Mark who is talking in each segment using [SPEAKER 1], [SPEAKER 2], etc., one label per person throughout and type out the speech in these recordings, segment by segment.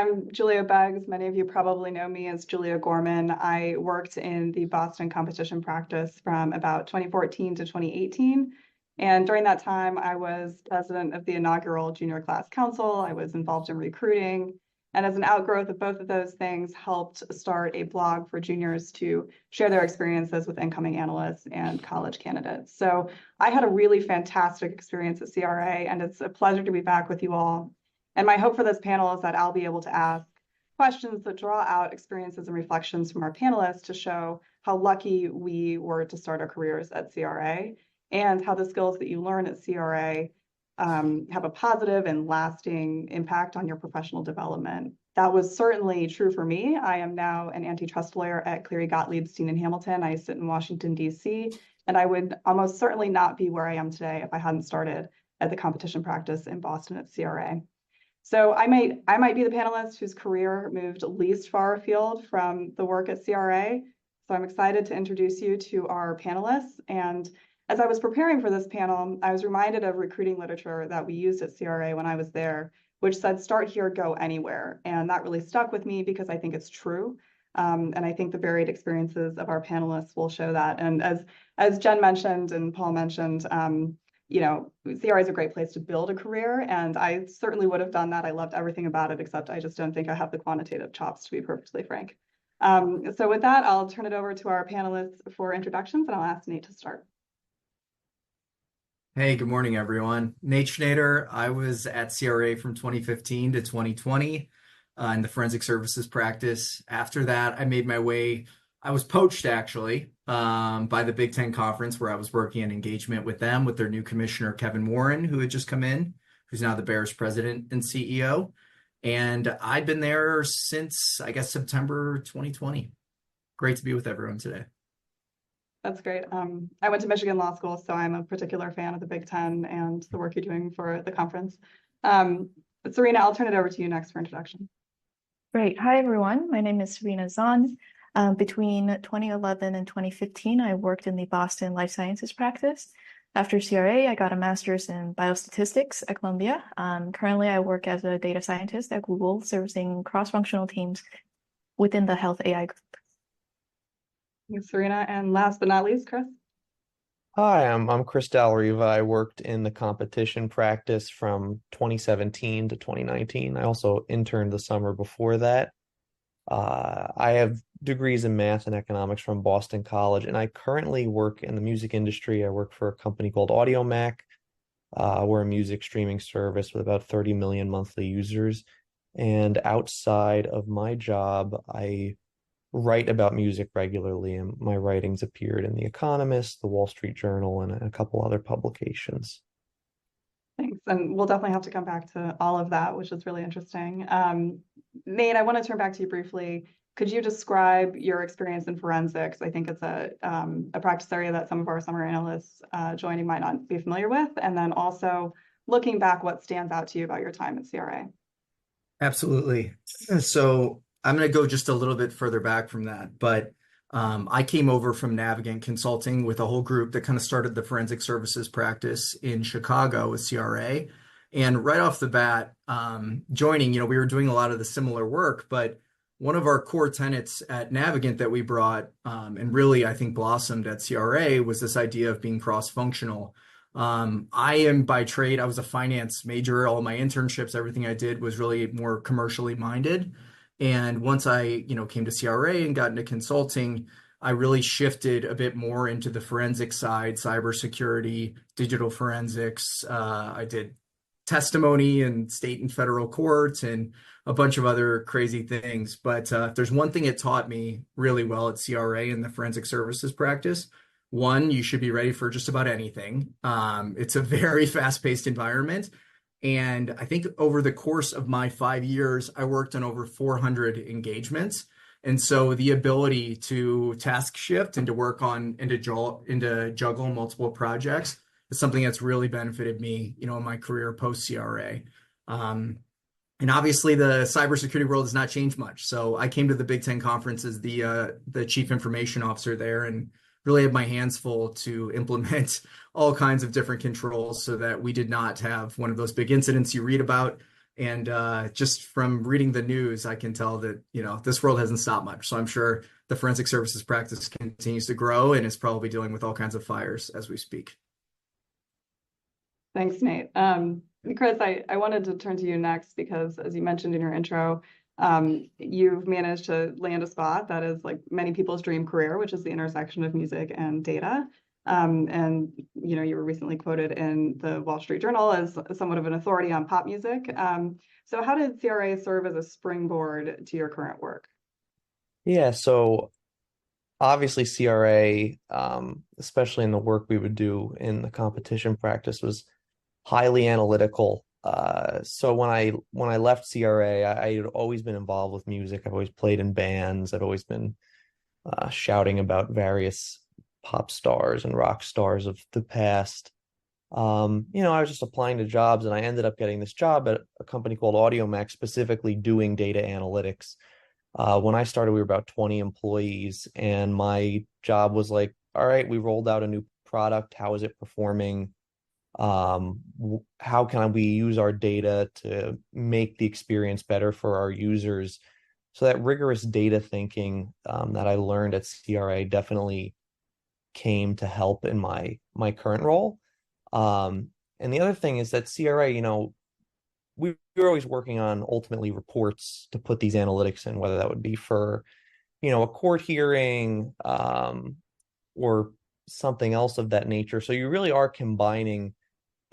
[SPEAKER 1] I'm Julia Beggs. Many of you probably know me as Julia Gorman. I worked in the Boston competition practice from about 2014 to 2018. And during that time, I was president of the inaugural junior class council. I was involved in recruiting. And as an outgrowth of both of those things, helped start a blog for juniors to share their experiences with incoming analysts and college candidates. So I had a really fantastic experience at CRA, and it's a pleasure to be back with you all. And my hope for this panel is that I'll be able to ask questions that draw out experiences and reflections from our panelists to show how lucky we were to start our careers at CRA, and how the skills that you learn at CRA have a positive and lasting impact on your professional development. That was certainly true for me. I am now an antitrust lawyer at Cleary Gottlieb Steen & Hamilton. I sit in Washington, D.C., and I would almost certainly not be where I am today if I hadn't started at the competition practice in Boston at CRA. So I might be the panelist whose career moved least far afield from the work at CRA. So I'm excited to introduce you to our panelists. And as I was preparing for this panel, I was reminded of recruiting literature that we used at CRA when I was there, which said, start here, go anywhere. And that really stuck with me because I think it's true. And I think the varied experiences of our panelists will show that. And as Jen mentioned and Paul mentioned, CRA is a great place to build a career, and I certainly would have done that. I loved everything about it, except I just don't think I have the quantitative chops, to be perfectly frank. So with that, I'll turn it over to our panelists for introductions, and I'll ask Nate to start.
[SPEAKER 2] Hey, good morning, everyone. Nate Schneider. I was at CRA from 2015 to 2020 in the forensic services practice. After that, I made my way. I was poached, actually, by the Big Ten Conference, where I was working in engagement with them, with their new commissioner, Kevin Warren, who had just come in, who's now the Bears president and CEO. And I'd been there since, I guess, September 2020. Great to be with everyone today.
[SPEAKER 1] That's great. I went to Michigan Law School, so I'm a particular fan of the Big Ten and the work you're doing for the conference. Serena, I'll turn it over to you next for introduction.
[SPEAKER 3] Great. Hi, everyone. My name is Serena Zhan. Between 2011 and 2015, I worked in the Boston life sciences practice. After CRA, I got a master's in biostatistics at Columbia. Currently, I work as a data scientist at Google, servicing cross-functional teams within the health AI group.
[SPEAKER 1] Thanks, Serena. And last but not least, Chris.
[SPEAKER 4] Hi, I'm Chris Dalla Riva. I worked in the competition practice from 2017 to 2019. I also interned the summer before that. I have degrees in math and economics from Boston College, and I currently work in the music industry. I work for a company called AudioMac. We're a music streaming service with about 30 million monthly users. And outside of my job, I write about music regularly, and my writings appeared in The Economist, The Wall Street Journal, and a couple other publications.
[SPEAKER 1] Thanks. And we'll definitely have to come back to all of that, which is really interesting. Nate, I want to turn back to you briefly. Could you describe your experience in forensics? I think it's a practice area that some of our summer analysts joining might not be familiar with. And then also looking back, what stands out to you about your time at CRA?
[SPEAKER 2] Absolutely. So I'm going to go just a little bit further back from that, but I came over from Navigant Consulting with a whole group that kind of started the forensic services practice in Chicago with CRA. And right off the bat, joining, we were doing a lot of the similar work, but one of our core tenets at Navigant that we brought and really, I think, blossomed at CRA was this idea of being cross-functional. I am by trade, I was a finance major. All my internships, everything I did was really more commercially minded. And once I, came to CRA and got into consulting, I really shifted a bit more into the forensic side, cybersecurity, digital forensics. I did testimony in state and federal courts and a bunch of other crazy things. But if there's one thing it taught me really well at CRA in the forensic services practice, one, you should be ready for just about anything. It's a very fast-paced environment. And I think over the course of my 5 years, I worked on over 400 engagements. And so the ability to task shift and to work on and to juggle multiple projects is something that's really benefited me, in my career post CRA. And obviously the cybersecurity world has not changed much. So I came to the Big Ten Conference as the chief information officer there, and really had my hands full to implement all kinds of different controls so that we did not have one of those big incidents you read about And just from reading the news, I can tell that, this world hasn't stopped much. So I'm sure the forensic services practice continues to grow and is probably dealing with all kinds of fires as we speak.
[SPEAKER 1] Thanks, Nate. Chris, I wanted to turn to you next because, as you mentioned in your intro, you've managed to land a spot that is like many people's dream career, which is the intersection of music and data. And you were recently quoted in the Wall Street Journal as somewhat of an authority on pop music. So how did CRA serve as a springboard to your current work?
[SPEAKER 4] Yeah, so obviously CRA, especially in the work we would do in the competition practice, was highly analytical. So when I left CRA, I had always been involved with music. I've always played in bands. I've always been shouting about various pop stars and rock stars of the past. I was just applying to jobs, and I ended up getting this job at a company called AudioMax, specifically doing data analytics. When I started, we were about 20 employees, and my job was like, all right, we rolled out a new product. How is it performing? How can we use our data to make the experience better for our users? So that rigorous data thinking that I learned at CRA definitely came to help in my current role. And the other thing is that CRA, we were always working on ultimately reports to put these analytics in, whether that would be for, a court hearing, or something else of that nature. So you really are combining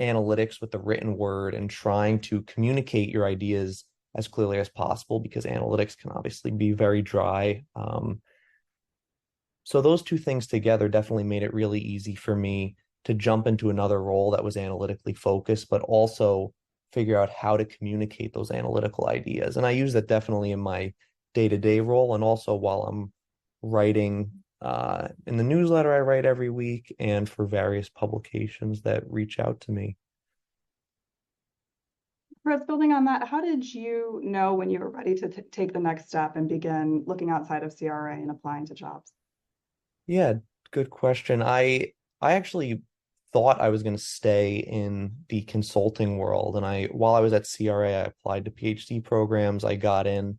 [SPEAKER 4] analytics with the written word and trying to communicate your ideas as clearly as possible, because analytics can obviously be very dry. So those two things together definitely made it really easy for me to jump into another role that was analytically focused, but also figure out how to communicate those analytical ideas. And I use that definitely in my day-to-day role, and also while I'm writing in the newsletter I write every week, and for various publications that reach out to me.
[SPEAKER 1] Chris, building on that, how did you know when you were ready to take the next step and begin looking outside of CRA and applying to jobs?
[SPEAKER 4] Yeah, good question. I actually thought I was going to stay in the consulting world, and while I was at CRA, I applied to PhD programs. I got in,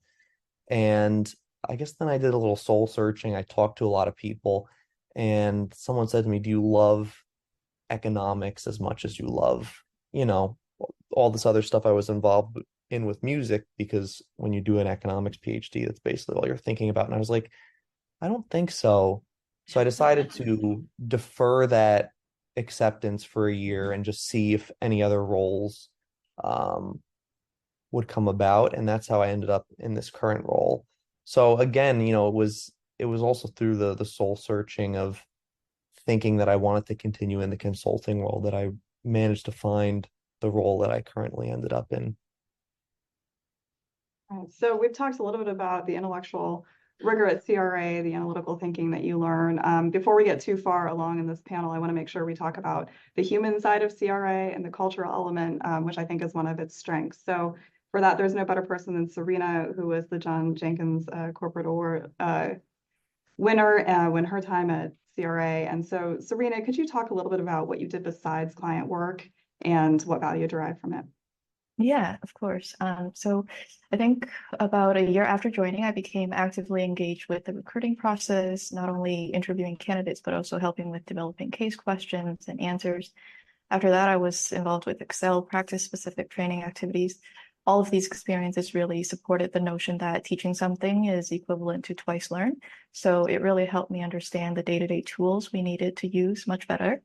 [SPEAKER 4] and I guess then I did a little soul searching. I talked to a lot of people, and someone said to me, "Do you love economics as much as you love, all this other stuff I was involved in with music?" Because when you do an economics PhD, that's basically all you're thinking about. And I was like, I don't think so. So I decided to defer that acceptance for a year and just see if any other roles um, would come about. And that's how I ended up in this current role. So again, it was also through the soul searching of thinking that I wanted to continue in the consulting role that I managed to find the role that I currently ended up in.
[SPEAKER 1] Right. So we've talked a little bit about the intellectual rigor at CRA, the analytical thinking that you learn. Before we get too far along in this panel, I want to make sure we talk about the human side of CRA and the cultural element, which I think is one of its strengths. So for that, there's no better person than Serena, who was the John Jenkins Corporate Award winner when her time at CRA. And so, Serena, could you talk a little bit about what you did besides client work and what value you derived from it?
[SPEAKER 3] Yeah, of course. So I think about a year after joining, I became actively engaged with the recruiting process, not only interviewing candidates, but also helping with developing case questions and answers. After that, I was involved with Excel practice-specific training activities. All of these experiences really supported the notion that teaching something is equivalent to twice learned. So it really helped me understand the day-to-day tools we needed to use much better.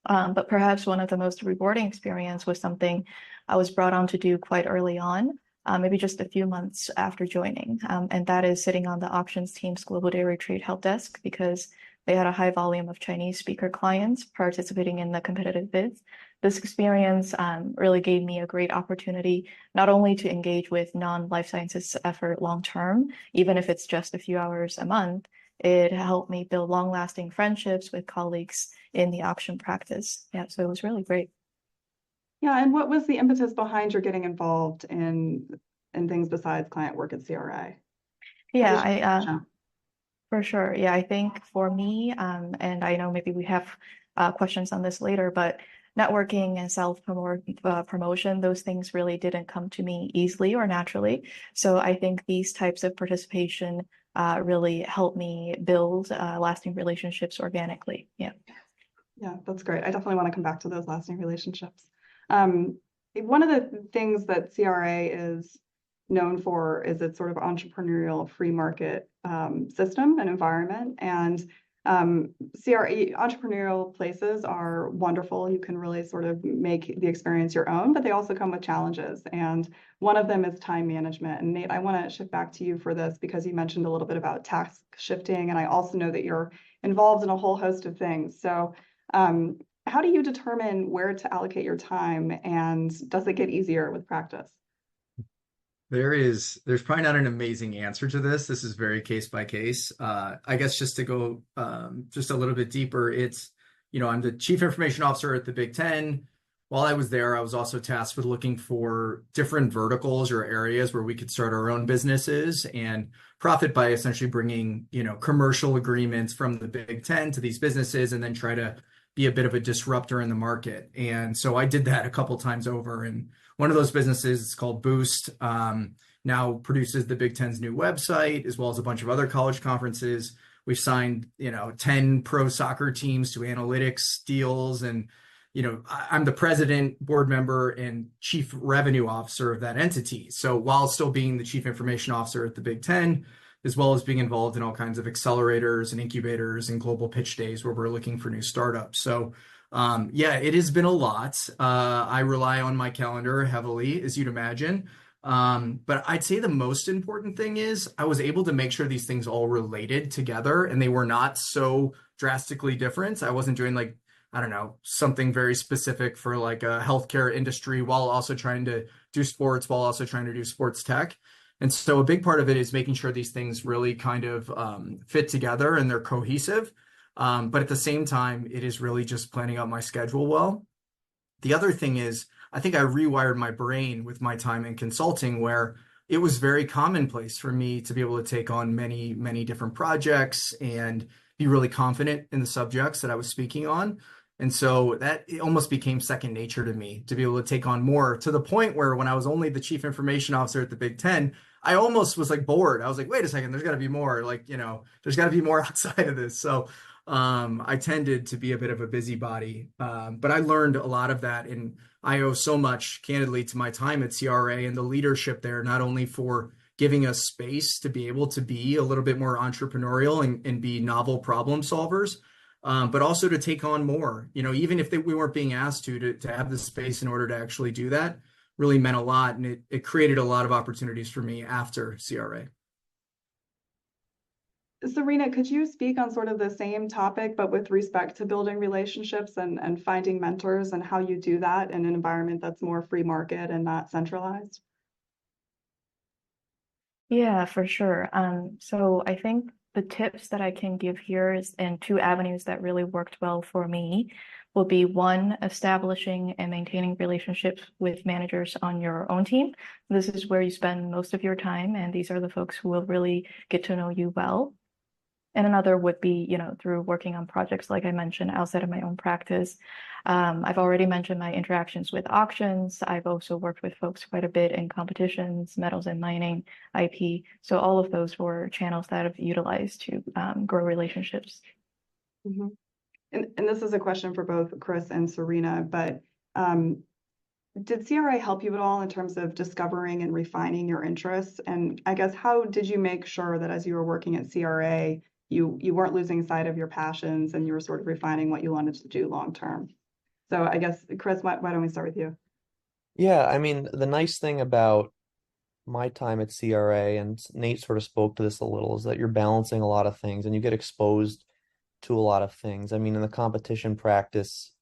[SPEAKER 3] But perhaps one of the most rewarding experience was something I was brought on to do quite early on, maybe just a few months after joining. And that is sitting on the auctions team's global dairy trade help desk, because they had a high volume of Chinese speaker clients participating in the competitive bids. This experience really gave me a great opportunity, not only to engage with non-life sciences effort long-term, even if it's just a few hours a month. It helped me build long-lasting friendships with colleagues in the auction practice. Yeah, so it was really great.
[SPEAKER 1] Yeah, and what was the impetus behind your getting involved in things besides client work at CRA?
[SPEAKER 3] Yeah, for sure. Yeah, I think for me, and I know maybe we have questions on this later, but networking and promotion, those things really didn't come to me easily or naturally. So I think these types of participation really help me build lasting relationships organically. Yeah.
[SPEAKER 1] Yeah, that's great. I definitely want to come back to those lasting relationships. One of the things that CRA is known for is its sort of entrepreneurial free market system and environment. And CRA entrepreneurial places are wonderful. You can really sort of make the experience your own, but they also come with challenges. And one of them is time management. And Nate, I want to shift back to you for this because you mentioned a little bit about task shifting. And I also know that you're involved in a whole host of things. So how do you determine where to allocate your time, and does it get easier with practice?
[SPEAKER 2] There's probably not an amazing answer to this. This is very case by case. I guess just to go just a little bit deeper, it's, I'm the chief information officer at the Big Ten. While I was there, I was also tasked with looking for different verticals or areas where we could start our own businesses and profit by essentially bringing, commercial agreements from the Big Ten to these businesses and then try to be a bit of a disruptor in the market. And so I did that a couple times over. And one of those businesses is called Boost, now produces the Big Ten's new website, as well as a bunch of other college conferences. We've signed, 10 pro soccer teams to analytics deals. And, I'm the president, board member, and chief revenue officer of that entity. So while still being the chief information officer at the Big Ten, as well as being involved in all kinds of accelerators and incubators and global pitch days where we're looking for new startups. So it has been a lot. I rely on my calendar heavily, as you'd imagine. But I'd say the most important thing is I was able to make sure these things all related together and they were not so drastically different. I wasn't doing something very specific for like a healthcare industry while also trying to do sports, while also trying to do sports tech. And so a big part of it is making sure these things really kind of fit together and they're cohesive. But at the same time, it is really just planning out my schedule well. The other thing is, I think I rewired my brain with my time in consulting, where it was very commonplace for me to be able to take on many, many different projects and be really confident in the subjects that I was speaking on. And so it almost became second nature to me to be able to take on more, to the point where when I was only the chief information officer at the Big Ten, I almost was like bored. I was like, wait a second, there's got to be more. There's got to be more outside of this. So I tended to be a bit of a busybody, but I learned a lot of that. And I owe so much, candidly, to my time at CRA and the leadership there, not only for giving us space to be able to be a little bit more entrepreneurial and be novel problem solvers, but also to take on more, even if we weren't being asked to have the space in order to actually do that, really meant a lot. And it created a lot of opportunities for me after CRA.
[SPEAKER 1] Serena, could you speak on sort of the same topic, but with respect to building relationships and finding mentors and how you do that in an environment that's more free market and not centralized?
[SPEAKER 3] Yeah, for sure. So I think the tips that I can give here is in two avenues that really worked well for me will be one, establishing and maintaining relationships with managers on your own team. This is where you spend most of your time, and these are the folks who will really get to know you well. And another would be, through working on projects, like I mentioned, outside of my own practice. I've already mentioned my interactions with auctions. I've also worked with folks quite a bit in competitions, metals and mining, IP. So all of those were channels that I've utilized to grow relationships.
[SPEAKER 1] Mm-hmm. And this is a question for both Chris and Serena, but did CRA help you at all in terms of discovering and refining your interests? And I guess, how did you make sure that as you were working at CRA, you weren't losing sight of your passions and you were sort of refining what you wanted to do long term? So I guess, Chris, why don't we start with you?
[SPEAKER 4] Yeah, I mean, the nice thing about my time at CRA, and Nate sort of spoke to this a little, is that you're balancing a lot of things and you get exposed to a lot of things. I mean, in the competition practice,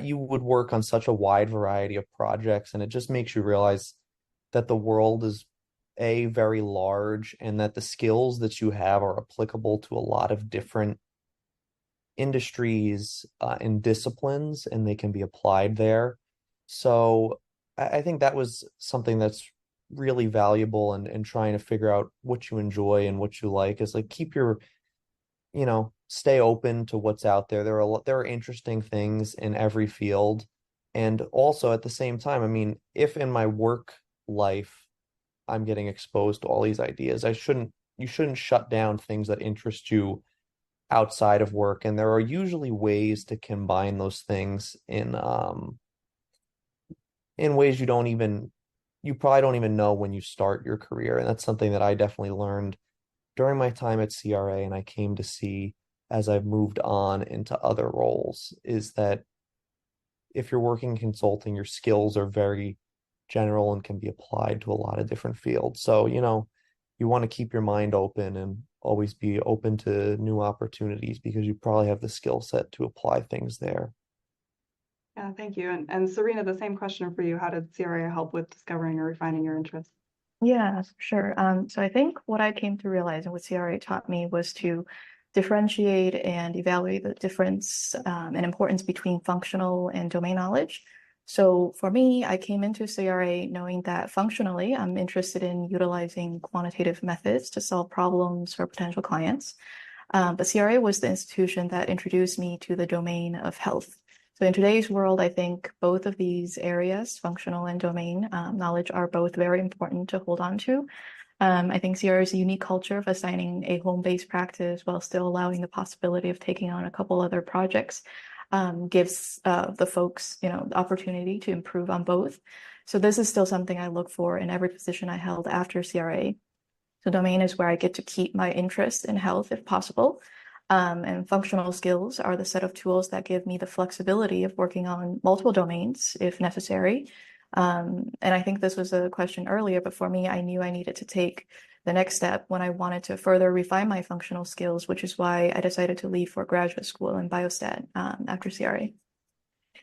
[SPEAKER 4] you would work on such a wide variety of projects, and it just makes you realize that the world is very large, and that the skills that you have are applicable to a lot of different industries and disciplines, and they can be applied there. So I think that was something that's really valuable, and trying to figure out what you enjoy and what you like is like keep your stay open to what's out there. There are interesting things in every field. And also at the same time, I mean, if in my work life I'm getting exposed to all these ideas, you shouldn't shut down things that interest you outside of work. And there are usually ways to combine those things in ways you probably don't even know when you start your career. And that's something that I definitely learned during my time at CRA, and I came to see as I've moved on into other roles, is that if you're working in consulting, your skills are very general and can be applied to a lot of different fields. So, you want to keep your mind open and always be open to new opportunities because you probably have the skill set to apply things there.
[SPEAKER 1] Yeah, thank you. And Serena, the same question for you. How did CRA help with discovering or refining your interests?
[SPEAKER 3] Yeah, for sure. So I think what I came to realize and what CRA taught me was to differentiate and evaluate the difference and importance between functional and domain knowledge. So for me, I came into CRA knowing that functionally, I'm interested in utilizing quantitative methods to solve problems for potential clients. But CRA was the institution that introduced me to the domain of health. So in today's world, I think both of these areas, functional and domain knowledge, are both very important to hold on to. I think CRA's unique culture of assigning a home-based practice while still allowing the possibility of taking on a couple other projects gives the folks, the opportunity to improve on both. So this is still something I look for in every position I held after CRA. So domain is where I get to keep my interest in health if possible. And functional skills are the set of tools that give me the flexibility of working on multiple domains if necessary. And I think this was a question earlier, but for me, I knew I needed to take the next step when I wanted to further refine my functional skills, which is why I decided to leave for graduate school in biostat after CRA.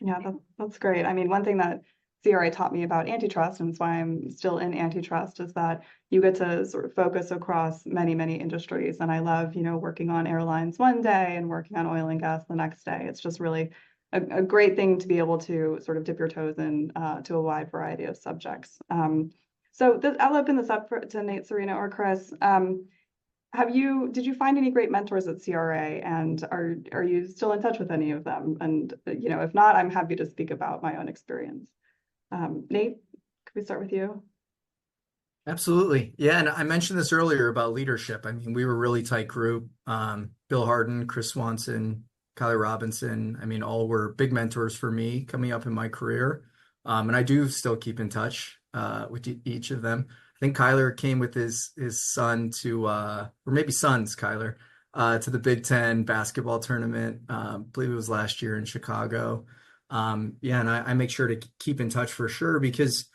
[SPEAKER 1] Yeah, that's great. I mean, one thing that CRA taught me about antitrust, and it's why I'm still in antitrust, is that you get to sort of focus across many, many industries. And I love, working on airlines one day and working on oil and gas the next day. It's just really a great thing to be able to sort of dip your toes in to a wide variety of subjects. I'll open this up to Nate, Serena, or Chris. Did you find any great mentors at CRA, and are you still in touch with any of them? And if not, I'm happy to speak about my own experience. Nate, could we start with you?
[SPEAKER 2] Absolutely. Yeah, and I mentioned this earlier about leadership. I mean, we were a really tight group. Bill Harden, Chris Swanson, Kylie Robinson, I mean, all were big mentors for me coming up in my career. And I do still keep in touch with each of them. I think Kyler came with his son to, or maybe sons, Kyler, to the Big Ten basketball tournament. I believe it was last year in Chicago. Yeah, and I make sure to keep in touch for sure because,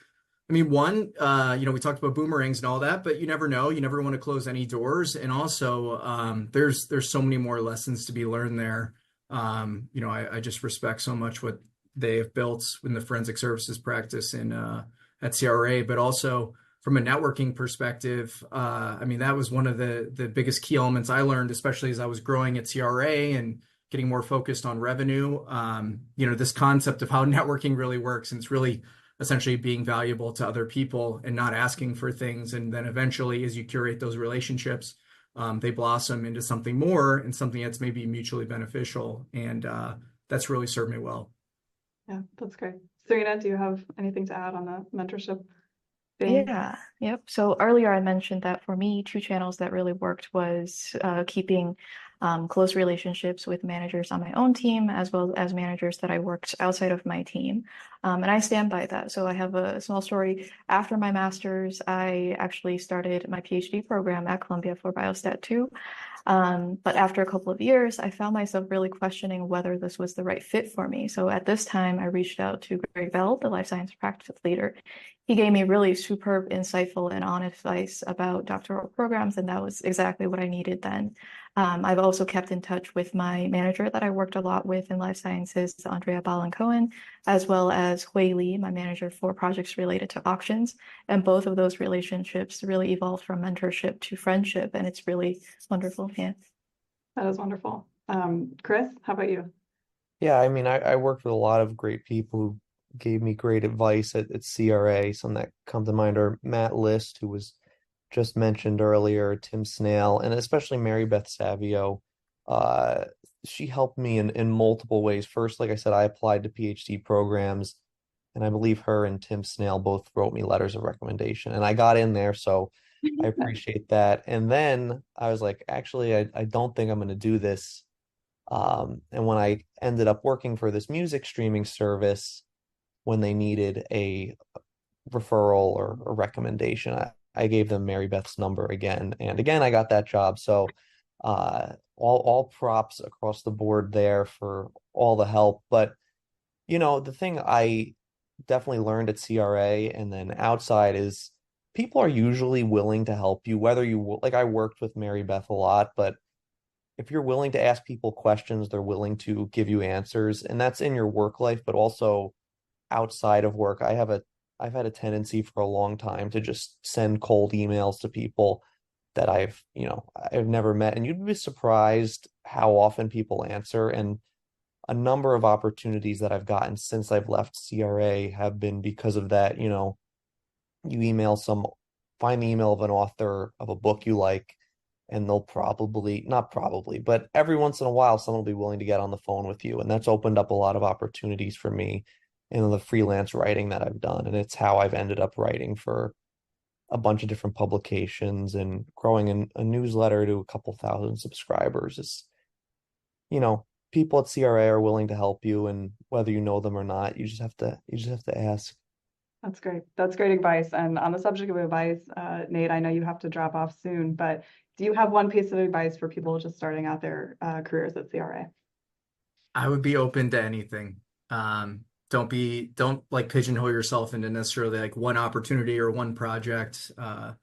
[SPEAKER 2] I mean, one, we talked about boomerangs and all that, but you never know. You never want to close any doors. And also, there's so many more lessons to be learned there. I just respect so much what they have built in the forensic services practice at CRA, but also from a networking perspective, I mean, that was one of the biggest key elements I learned, especially as I was growing at CRA and getting more focused on revenue. This concept of how networking really works, and it's really essentially being valuable to other people and not asking for things. And then eventually, as you curate those relationships, they blossom into something more and something that's maybe mutually beneficial. And that's really served me well.
[SPEAKER 1] Yeah, that's great. Serena, do you have anything to add on the mentorship thing?
[SPEAKER 3] Yeah, yep. So earlier I mentioned that for me, two channels that really worked was keeping close relationships with managers on my own team, as well as managers that I worked outside of my team. And I stand by that. So I have a small story. After my master's, I actually started my PhD program at Columbia for Biostat 2. But after a couple of years, I found myself really questioning whether this was the right fit for me. So at this time, I reached out to Greg Bell, the life science practice leader. He gave me really superb, insightful, and honest advice about doctoral programs, and that was exactly what I needed then. I've also kept in touch with my manager that I worked a lot with in life sciences, Andrea Balin-Cohen, as well as Hui Li, my manager for projects related to auctions. And both of those relationships really evolved from mentorship to friendship, and it's really wonderful. Yeah.
[SPEAKER 1] That is wonderful. Chris, how about you?
[SPEAKER 4] Yeah, I mean, I worked with a lot of great people who gave me great advice at CRA. Some that come to mind are Matt List, who was just mentioned earlier, Tim Snail, and especially Mary Beth Savio. Uh, she helped me in multiple ways. First, like I said, I applied to PhD programs, and I believe her and Tim Snail both wrote me letters of recommendation, and I got in there, so I appreciate that. And then I was like, actually, I don't think I'm going to do this. And when I ended up working for this music streaming service, when they needed a referral or a recommendation, I gave them Mary Beth's number again, and again I got that job. So all props across the board there for all the help. But the thing I definitely learned at CRA and then outside is people are usually willing to help you, whether like I worked with Mary Beth a lot, but if you're willing to ask people questions, they're willing to give you answers, and that's in your work life, but also outside of work. I've had a tendency for a long time to just send cold emails to people that I've never met, and you'd be surprised how often people answer. And a number of opportunities that I've gotten since I've left CRA have been because of that. You find the email of an author of a book you like, and they'll not probably, but every once in a while, someone will be willing to get on the phone with you. And that's opened up a lot of opportunities for me in the freelance writing that I've done. And it's how I've ended up writing for a bunch of different publications and growing a newsletter to a couple thousand subscribers. People at CRA are willing to help you, and whether you know them or not, you just have to ask.
[SPEAKER 1] That's great. That's great advice. And on the subject of advice, Nate, I know you have to drop off soon, but do you have one piece of advice for people just starting out their careers at CRA?
[SPEAKER 2] I would be open to anything. Don't like pigeonhole yourself into necessarily like one opportunity or one project. I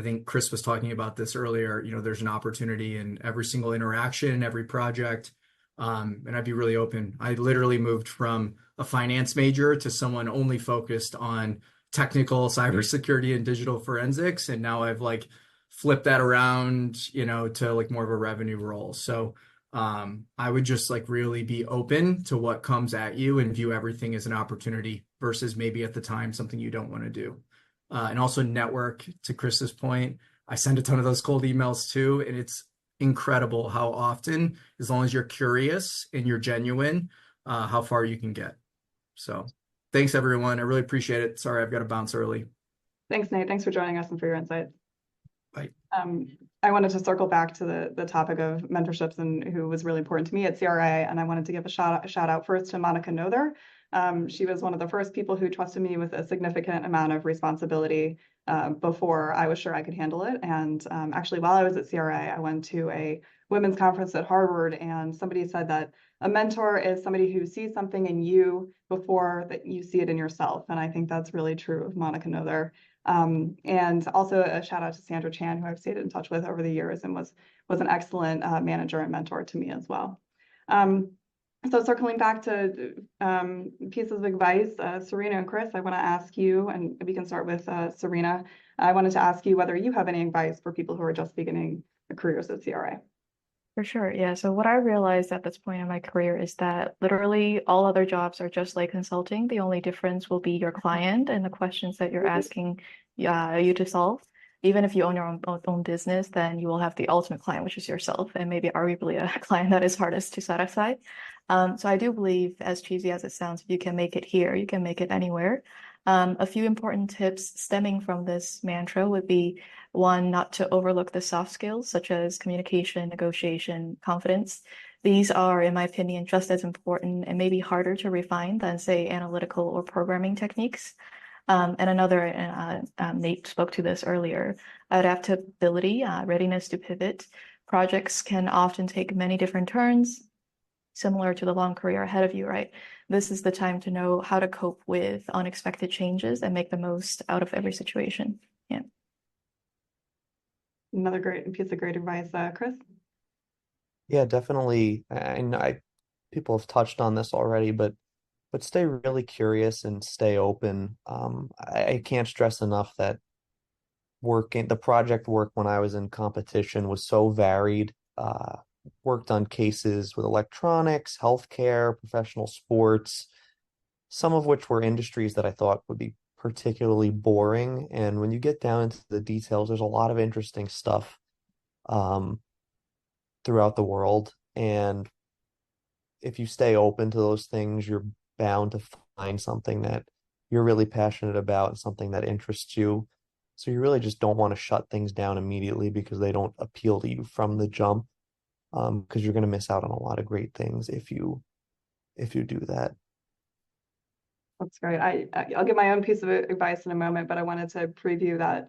[SPEAKER 2] think Chris was talking about this earlier. There's an opportunity in every single interaction, every project. And I'd be really open. I literally moved from a finance major to someone only focused on technical cybersecurity and digital forensics. And now I've like flipped that around, to like more of a revenue role. So I would just like really be open to what comes at you and view everything as an opportunity versus maybe at the time something you don't want to do. And also network, to Chris's point. I send a ton of those cold emails too, and it's incredible how often, as long as you're curious and you're genuine, how far you can get. So thanks everyone. I really appreciate it. Sorry, I've got to bounce early.
[SPEAKER 1] Thanks, Nate. Thanks for joining us and for your insights.
[SPEAKER 2] Bye.
[SPEAKER 1] I wanted to circle back to the topic of mentorships and who was really important to me at CRA. And I wanted to give a shout out first to Monica Nother. She was one of the first people who trusted me with a significant amount of responsibility before I was sure I could handle it. And actually, while I was at CRA, I went to a women's conference at Harvard, and somebody said that a mentor is somebody who sees something in you before that you see it in yourself. And I think that's really true of Monica Nother. And also a shout out to Sandra Chan, who I've stayed in touch with over the years and was an excellent manager and mentor to me as well. So circling back to pieces of advice, Serena and Chris, I want to ask you, and we can start with Serena. I wanted to ask you whether you have any advice for people who are just beginning their careers at CRA.
[SPEAKER 3] For sure. Yeah. So what I realized at this point in my career is that literally all other jobs are just like consulting. The only difference will be your client and the questions that you're asking you to solve. Even if you own your own business, then you will have the ultimate client, which is yourself, and maybe arguably a client that is hardest to satisfy. So I do believe, as cheesy as it sounds, if you can make it here, you can make it anywhere. A few important tips stemming from this mantra would be, one, not to overlook the soft skills such as communication, negotiation, confidence. These are, in my opinion, just as important and maybe harder to refine than, say, analytical or programming techniques. And another, Nate spoke to this earlier, adaptability, readiness to pivot. Projects can often take many different turns, similar to the long career ahead of you, right? This is the time to know how to cope with unexpected changes and make the most out of every situation. Yeah.
[SPEAKER 1] Another great piece of great advice, Chris.
[SPEAKER 4] Yeah, definitely. And people have touched on this already, but stay really curious and stay open. I can't stress enough that the project work when I was in competition was so varied. Worked on cases with electronics, healthcare, professional sports, some of which were industries that I thought would be particularly boring. And when you get down into the details, there's a lot of interesting stuff throughout the world. And if you stay open to those things, you're bound to find something that you're really passionate about and something that interests you. So you really just don't want to shut things down immediately because they don't appeal to you from the jump, because you're going to miss out on a lot of great things if you do that.
[SPEAKER 1] That's great. I'll give my own piece of advice in a moment, but I wanted to preview that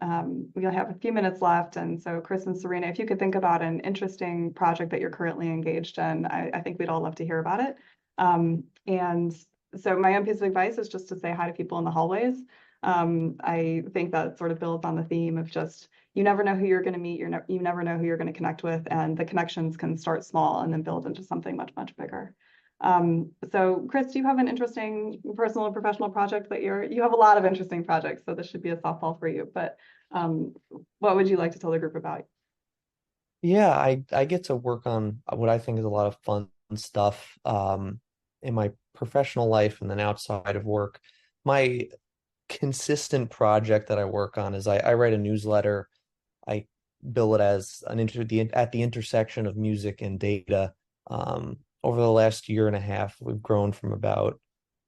[SPEAKER 1] we only have a few minutes left. And so Chris and Serena, if you could think about an interesting project that you're currently engaged in, I think we'd all love to hear about it. And so my own piece of advice is just to say hi to people in the hallways. I think that sort of builds on the theme of just, you never know who you're going to meet, you never know who you're going to connect with, and the connections can start small and then build into something much, much bigger. So Chris, do you have an interesting personal and professional project that you have a lot of interesting projects, so this should be a softball for you, but what would you like to tell the group about?
[SPEAKER 4] Yeah, I get to work on what I think is a lot of fun stuff in my professional life and then outside of work. My consistent project that I work on is I write a newsletter. I bill it as at the intersection of music and data. Over the last year and a half, we've grown from about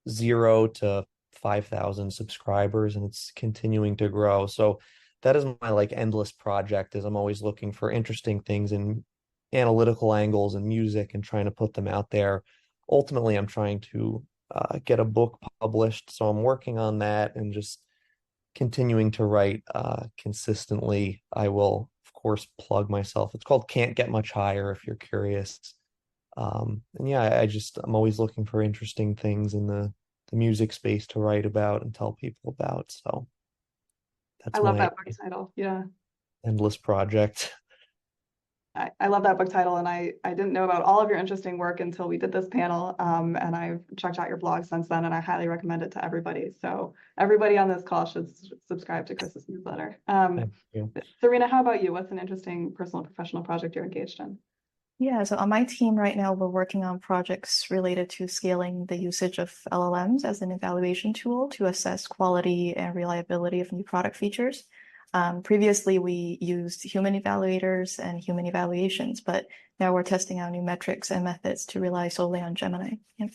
[SPEAKER 4] 0 to 5,000 subscribers, and it's continuing to grow. So that is my like endless project, is I'm always looking for interesting things in analytical angles and music and trying to put them out there. Ultimately, I'm trying to get a book published, so I'm working on that and just continuing to write consistently. I will, of course, plug myself. It's called Can't Get Much Higher if you're curious. And yeah, I'm always looking for interesting things in the music space to write about and tell people about. So
[SPEAKER 1] I
[SPEAKER 4] that's
[SPEAKER 1] love
[SPEAKER 4] my
[SPEAKER 1] that book title. Yeah.
[SPEAKER 4] endless project.
[SPEAKER 1] I love that book title, and I didn't know about all of your interesting work until we did this panel, and I've checked out your blog since then, and I highly recommend it to everybody. So everybody on this call should subscribe to Chris's newsletter.
[SPEAKER 4] Thank you.
[SPEAKER 1] Serena, how about you? What's an interesting personal and professional project you're engaged in?
[SPEAKER 3] Yeah, so on my team right now, we're working on projects related to scaling the usage of LLMs as an evaluation tool to assess quality and reliability of new product features. Previously, we used human evaluators and human evaluations, but now we're testing out new metrics and methods to rely solely on Gemini. Yeah.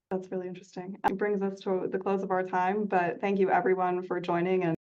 [SPEAKER 1] That's really interesting. It brings us to the close of our time, but thank you everyone for joining. And